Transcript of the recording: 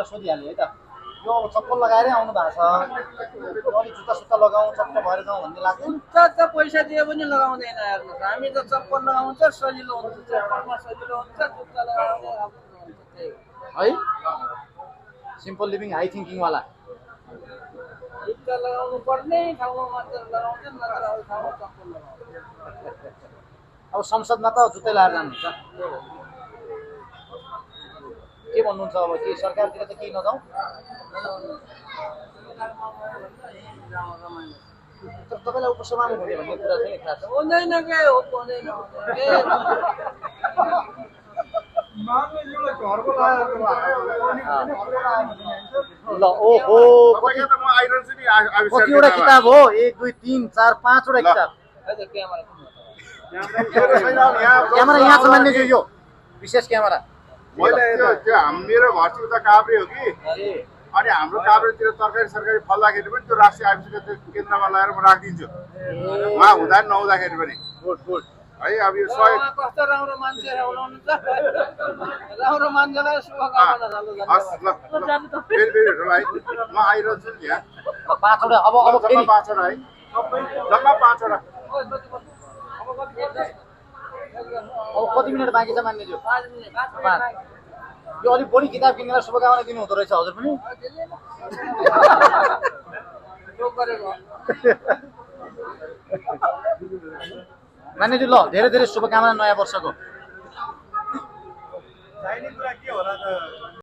सोधिहालेँ है त यो चप्पल लगाएरै आउनु भएको छ अलि जुत्ता सुत्ता लगाउँ चट्ट भएर जाउँ भन्ने लाग्दैन जुत्ता त पैसा दिए पनि लगाउँदैन हेर्नुहोस् हामी त चप्पल लगाउँछ सजिलो हुन्छ चप्पलमा सजिलो हुन्छ जुत्ता लगाउने आफ्नो हुन्छ त्यही है सिम्पल लिभिङ हाई थिङ्किङवाला जुत्ता लगाउनु पर्ने ठाउँमा मात्र लगाउँछन् नत्र अरू ठाउँमा चप्पल लगाउँछ अब संसदमा त जुत्तै लगाएर जानुहुन्छ के भन्नुहुन्छ अब के सरकारतिर त केही नजाउँ तर तपाईँलाई उपसभामा हुने भन्ने कुरा चाहिँ लेख्दा छ हुँदैन के हो हुँदैन ल ओहो कतिवटा किताब हो 1 2 3 4 5 वटा किताब क्यामेरा यहाँ छ मान्यज्यू यो विशेष क्यामेरा मेरो घर चाहिँ उता काभ्रे हो कि अनि हाम्रो काभ्रेतिर तरकारी सरकारी फल्दाखेरि पनि त्यो राष्ट्रिय आविष्कार केन्द्रमा लगाएर म राखिदिन्छु उहाँ हुँदा नि नहुँदाखेरि पनि गुड गुड है अब यो सहयोग कस्तो राम्रो मान्छे हुनुहुन्छ राम्रो मान्छेलाई शुभकामना हस् ल फेरि फेरि भेटौँ है म आइरहन्छु नि यहाँ 5 वटा अब फेरि जम्मा 5 वटा है जम्मा 5 वटा अब कति मिनट बाँकी छ मान्यज्यू 5 मिनेट 5 यो अलिक बढी किताब किनेर शुभकामना दिनु हुँदो रहेछ हजुर पनि मान्यज्यू ल धेरै धेरै शुभकामना नयाँ वर्षको चाहिने कुरा के होला त